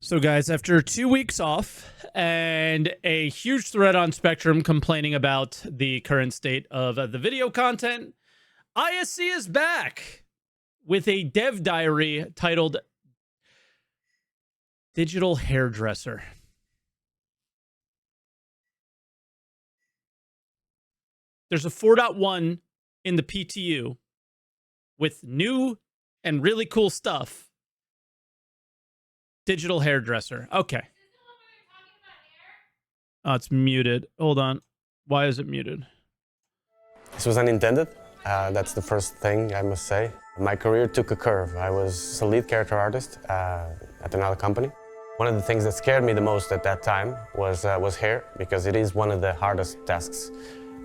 So, guys, after 2 weeks off and a huge thread on Spectrum complaining about the current state of the video content, ISC is back with a dev diary titled Digital Hairdresser. There's a 4.1 in the PTU with new and really cool stuff. Digital Hairdresser. Okay. Oh, it's muted. Hold on. Why is it muted? This was unintended. That's the first thing I must say. My career took a curve. I was a lead character artist at another company. One of the things that scared me the most at that time was hair, because it is one of the hardest tasks.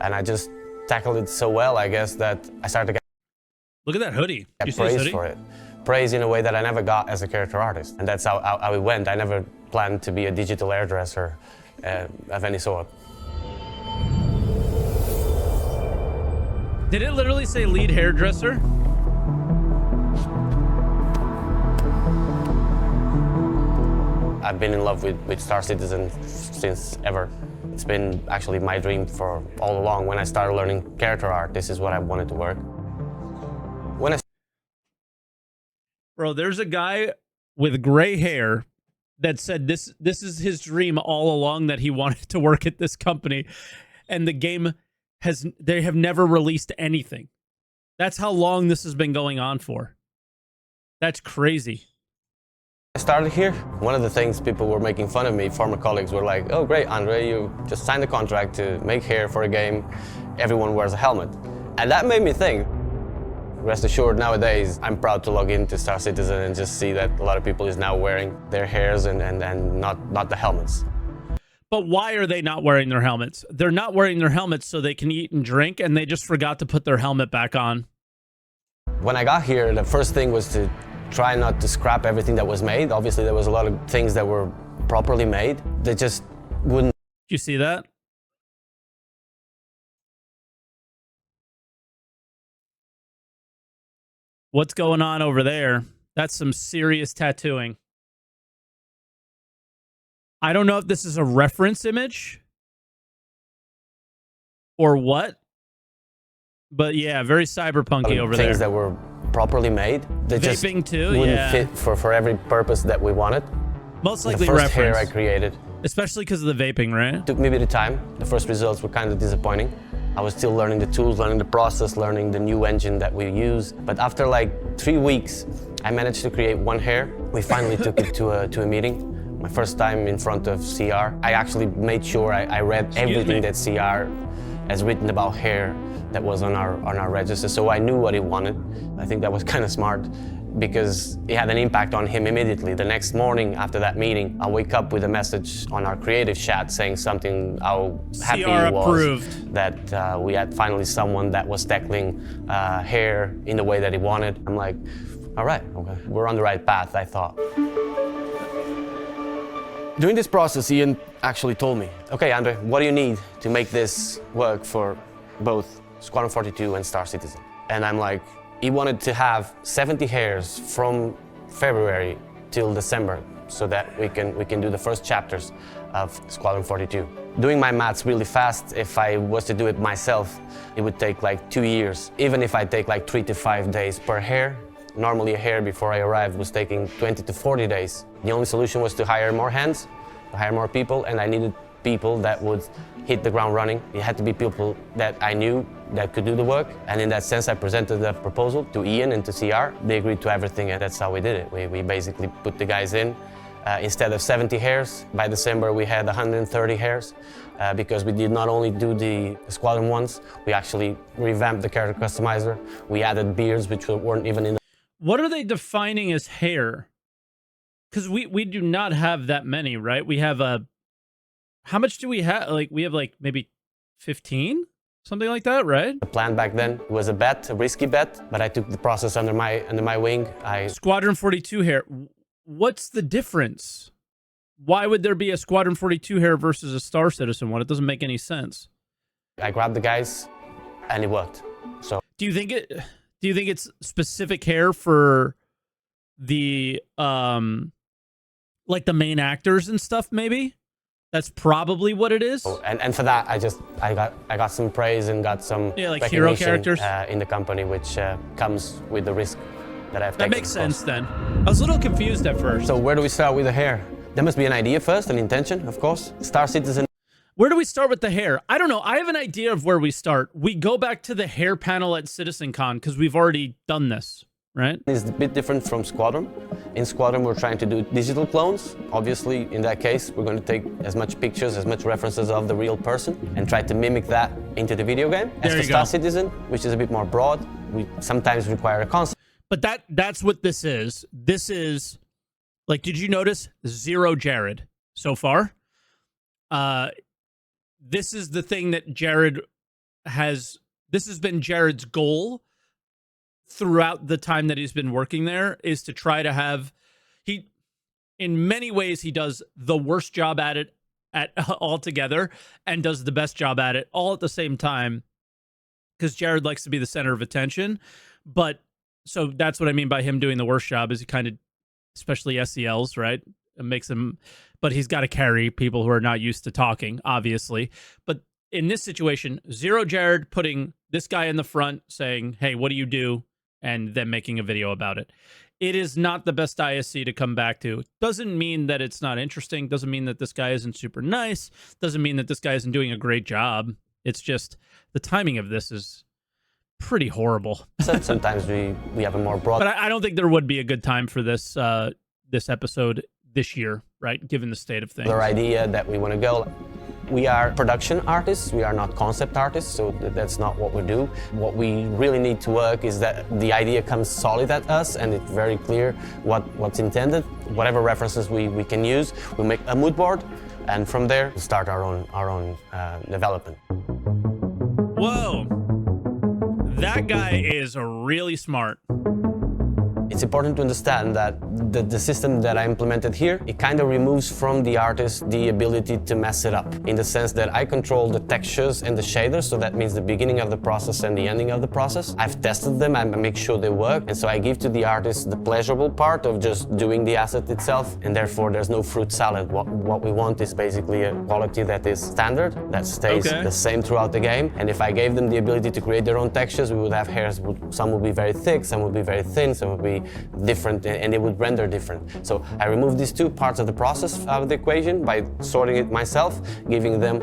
And I just tackled it so well, I guess, that I started to get Look at that hoodie. You see this praise hoodie? for it. Praise in a way that I never got as a character artist. And that's how it went. I never planned to be a digital hairdresser of any sort. Did it literally say lead hairdresser? I've been in love with Star Citizen since ever. It's been actually my dream for all along. When I started learning character art, this is what I wanted to work. Bro, there's a guy with gray hair that said this is his dream all along, that he wanted to work at this company, and the game they have never released anything. That's how long this has been going on for. That's crazy. I started here. One of the things people were making fun of me, former colleagues were like, "Oh great, Andre, you just signed a contract to make hair for a game. Everyone wears a helmet." And that made me think. Rest assured, nowadays, I'm proud to log into Star Citizen and just see that a lot of people is now wearing their hairs and not the helmets. But why are they not wearing their helmets? They're not wearing their helmets so they can eat and drink, and they just forgot to put their helmet back on. When I got here, the first thing was to try not to scrap everything that was made. Obviously, there was a lot of things that were properly made. They just wouldn't. You see that? What's going on over there? That's some serious tattooing. I don't know if this is a reference image or what, but yeah, very cyberpunky over there. Things that were properly made. They just Vaping too, wouldn't yeah. fit for every purpose that we wanted. Most The likely first hair I reference, created especially because of the vaping, right? took me a bit of time. The first results were kind of disappointing. I was still learning the tools, learning the process, learning the new engine that we use. But after like 3 weeks, I managed to create one hair. We finally took it to a meeting. My first time in front of CR. I actually made sure I read everything that CR has written about hair that was on our register, so I knew what he wanted. I think that was kind of smart, because it had an impact on him immediately. The next morning after that meeting, I wake up with a message on our creative chat saying something, how happy CR he was approved. that we had finally someone that was tackling hair in the way that he wanted. I'm like, all right, okay, we're on the right path, I thought. During this process, Ian actually told me, okay, Andre, what do you need to make this work for both Squadron 42 and Star Citizen? And I'm like, he wanted to have 70 hairs from February till December so that we can do the first chapters of Squadron 42. Doing my maths really fast, if I was to do it myself, it would take like 2 years. Even if I take like 3 to 5 days per hair, normally a hair before I arrived was taking 20 to 40 days. The only solution was to hire more hands, to hire more people, and I needed people that would hit the ground running. It had to be people that I knew that could do the work. And in that sense, I presented the proposal to Ian and to CR. They agreed to everything, and that's how we did it. We basically put the guys in. Instead of 70 hairs, by December we had 130 hairs, because we did not only do the Squadron ones, we actually revamped the character customizer. We added beards, which weren't even in the... What are they defining as hair? Because we do not have that many, right? We have how much do we have? Like, we have like maybe 15? Something like that, right? The plan back then was a bet, a risky bet, but I took the process under my wing. Squadron 42 hair. What's the difference? Why would there be a Squadron 42 hair versus a Star Citizen one? It doesn't make any sense. I grabbed the guys, and it worked. So do you think it's specific hair for the Like the main actors and stuff, maybe? That's probably what it is. And for that, I got some praise and got some like hero characters in the company, which comes with the risk that I've taken. That makes sense then. I was a little confused at first. So where do we start with the hair? There must be an idea first, an intention, of course. Star Citizen. Where do we start with the hair? I don't know. I have an idea of where we start. We go back to the hair panel at CitizenCon because we've already done this, right? It's a bit different from Squadron. In Squadron, we're trying to do digital clones. Obviously, in that case, we're going to take as much pictures, as much references of the real person and try to mimic that into the video game. As for Star Citizen, which is a bit more broad, we sometimes require a concept. But that's what this is. This is, like, did you notice? 0 Jared so far? This is the thing that Jared has, this has been Jared's goal throughout the time that he's been working there, is to try to have, in many ways, he does the worst job at it altogether and does the best job at it all at the same time, because Jared likes to be the center of attention. But so that's what I mean by him doing the worst job, is he kind of, especially SELs, right? It makes him, but he's got to carry people who are not used to talking, obviously. But in this situation, 0 Jared putting this guy in the front saying, hey, what do you do? And then making a video about it. It is not the best ISC to come back to. Doesn't mean that it's not interesting. Doesn't mean that this guy isn't super nice. Doesn't mean that this guy isn't doing a great job. It's just the timing of this is pretty horrible. Sometimes we have a more broad... But I don't think there would be a good time for this this episode this year, right? Given the state of things. Our idea that we want to go. We are production artists, we are not concept artists, so that's not what we do. What we really need to work is that the idea comes solid at us and it's very clear what's intended. Whatever references we can use, we make a mood board, and from there we start our own development. Whoa, that guy is really smart. It's important to understand that the system that I implemented here, it kind of removes from the artist the ability to mess it up, in the sense that I control the textures and the shaders, so that means the beginning of the process and the ending of the process. I've tested them, I make sure they work, and so I give to the artist the pleasurable part of just doing the asset itself, and therefore there's no fruit salad. What we want is basically a quality that is standard, that stays the same throughout the game, and if I gave them the ability to create their own textures, we would have hairs, some would be very thick, some would be very thin, some would be different, and they would render different. So I removed these two parts of the process out of the equation by sorting it myself, giving them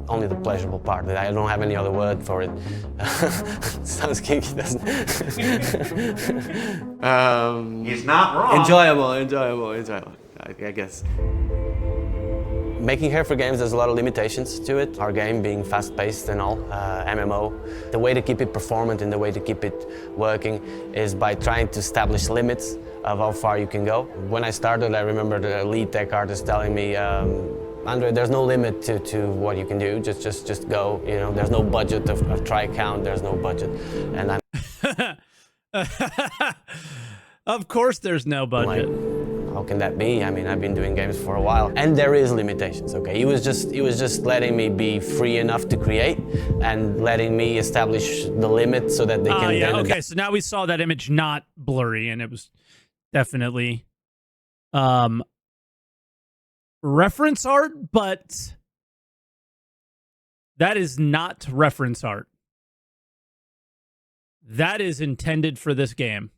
only the pleasurable part. I don't have any other word for it. Sounds kinky, doesn't it? He's not wrong. Enjoyable, I guess. Making hair for games, there's a lot of limitations to it. Our game being fast-paced and all, MMO. The way to keep it performant and the way to keep it working is by trying to establish limits of how far you can go. When I started, I remember the lead tech artist telling me, Andre, there's no limit to what you can do. Just go. You know, there's no budget of try count. There's no budget, and I'm. Of course, there's no budget. How can that be? I mean, I've been doing games for a while, and there is limitations. Okay, he was just letting me be free enough to create, and letting me establish the limit so that they can. Yeah. Okay. So now we saw that image not blurry, and it was definitely reference art, but that is not reference art. That is intended for this game.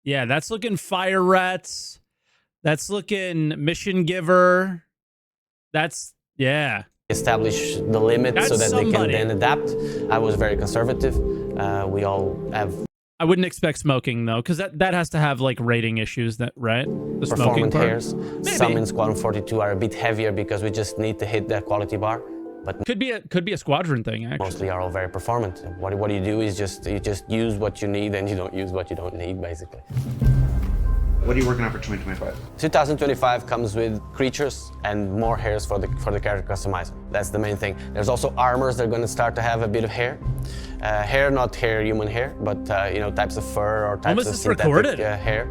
Yeah, that's looking Fire Rats. That's looking Mission Giver. That's, yeah. Establish the limit so that they can then adapt. I was very conservative. We all have... I wouldn't expect smoking, though, because that has to have, like, rating issues, right? The smoking part. Hairs. Maybe. Some in Squadron 42 are a bit heavier because we just need to hit that quality bar. But could be a Squadron thing, actually. Mostly are all very performant. What you do is you just use what you need and you don't use what you don't need, basically. What are you working on for 2025? 2025 comes with creatures and more hairs for the character customizer. That's the main thing. There's also armors that are going to start to have a bit of hair. Hair, not hair, human hair, but you know, types of fur or types of synthetic hair.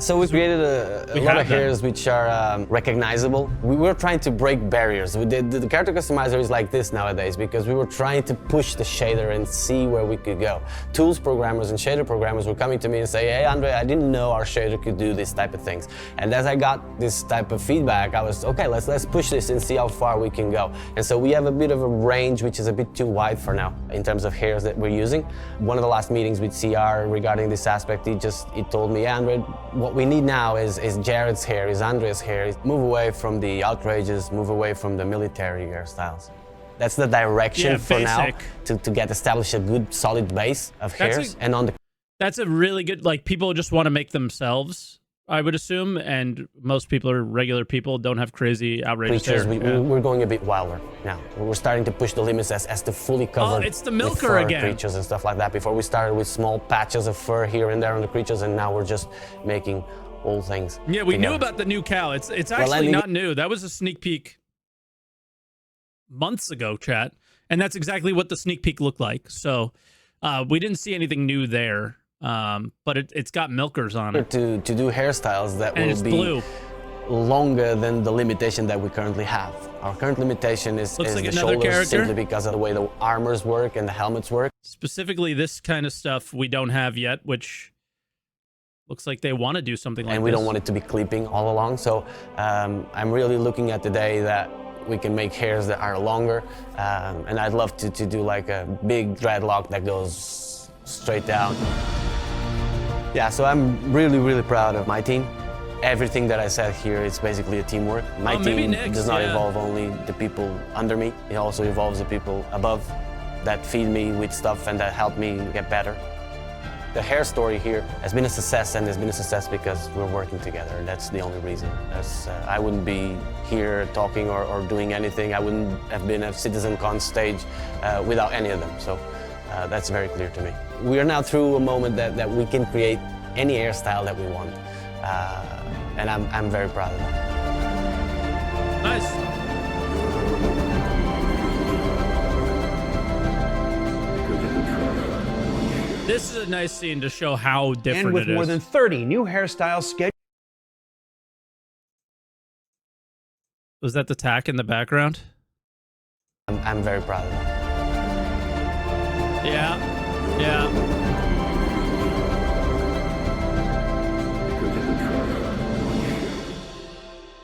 So we created a lot of hairs which are recognizable. We were trying to break barriers. The character customizer is like this nowadays because we were trying to push the shader and see where we could go. Tools programmers and shader programmers were coming to me and say, hey Andre, I didn't know our shader could do this type of things. And as I got this type of feedback, I was, okay, let's push this and see how far we can go. And so we have a bit of a range which is a bit too wide for now in terms of hairs that we're using. One of the last meetings with CR regarding this aspect, he told me, Andre, what we need now is Jared's hair, is Andre's hair. Move away from the outrageous, move away from the military hairstyles. That's the direction for now, to get established a good solid base of hairs. And on the that's a really good, like, people just want to make themselves, I would assume, and most people are regular people, don't have crazy outrageous hair. We're going a bit wilder now. We're starting to push the limits as to fully cover it's the milker again. Creatures and stuff like that. Before we started with small patches of fur here and there on the creatures, and now we're just making all things we knew about the new cow. It's actually not new. That was a sneak peek months ago, chat, and that's exactly what the sneak peek looked like. So we didn't see anything new there. But it's got milkers on it. To do hairstyles that will be blue. Longer than the limitation that we currently have. Our current limitation is like the shoulders, simply because of the way the armors work and the helmets work. Specifically, this kind of stuff we don't have yet, which looks like they want to do something like this. And we don't want it to be clipping all along, so I'm really looking at the day that we can make hairs that are longer, and I'd love to do like a big dreadlock that goes straight down. Yeah, so I'm really, really proud of my team. Everything that I said here is basically a teamwork. My team does not involve only the people under me. It also involves the people above that feed me with stuff and that help me get better. The hair story here has been a success, and has been a success because we're working together. That's the only reason. I wouldn't be here talking or doing anything. I wouldn't have been at CitizenCon stage without any of them. So that's very clear to me. We are now through a moment that we can create any hairstyle that we want. And I'm very proud of that. Nice. This is a nice scene to show how different it is. And with more than 30 new hairstyles scheduled. Was that the tack in the background? I'm very proud of that. Yeah.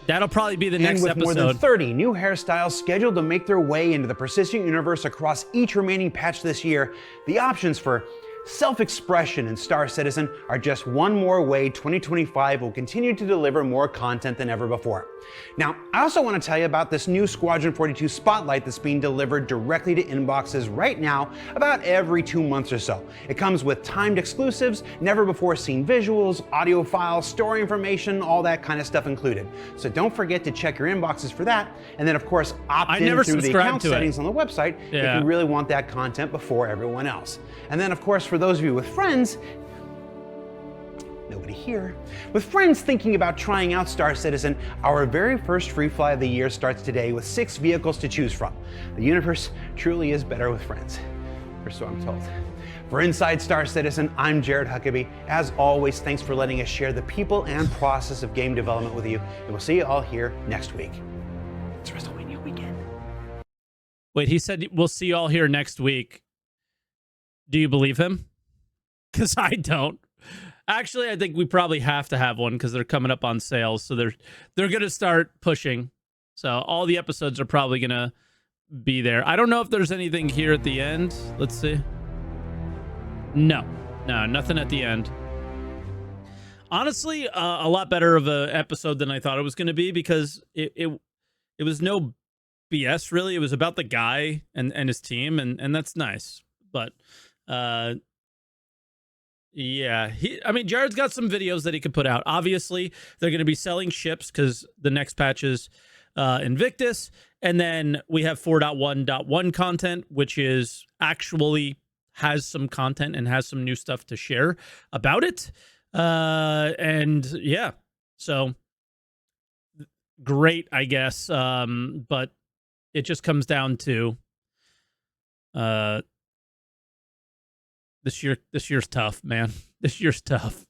That'll probably be the next episode. And with more than 30 new hairstyles scheduled to make their way into the Persistent Universe across each remaining patch this year, the options for self-expression in Star Citizen are just one more way 2025 will continue to deliver more content than ever before. Now, I also want to tell you about this new Squadron 42 Spotlight that's being delivered directly to inboxes right now about every 2 months or so. It comes with timed exclusives, never before seen visuals, audio files, story information, all that kind of stuff included. So don't forget to check your inboxes for that, and then of course opt in through the account settings on the website if you really want that content before everyone else. And then of course for those of you with friends, nobody here, with friends thinking about trying out Star Citizen, our very first free fly of the year starts today with 6 vehicles to choose from. The universe truly is better with friends, or so I'm told. For Inside Star Citizen, I'm Jared Huckabee. As always, thanks for letting us share the people and process of game development with you, and we'll see you all here next week. It's WrestleMania weekend. Wait, he said we'll see you all here next week. Do you believe him? Because I don't. Actually, I think we probably have to have one because they're coming up on sales, so they're going to start pushing. So all the episodes are probably going to be there. I don't know if there's anything here at the end. Let's see. No, nothing at the end. Honestly, a lot better of an episode than I thought it was going to be because it was no BS really. It was about the guy and his team, and that's nice. But yeah, Jared's got some videos that he could put out. Obviously, they're going to be selling ships because the next patch is Invictus. And then we have 4.1.1 content, which is actually has some content and has some new stuff to share about it. And yeah, so great, I guess. But it just comes down to this year's tough, man. This year's tough.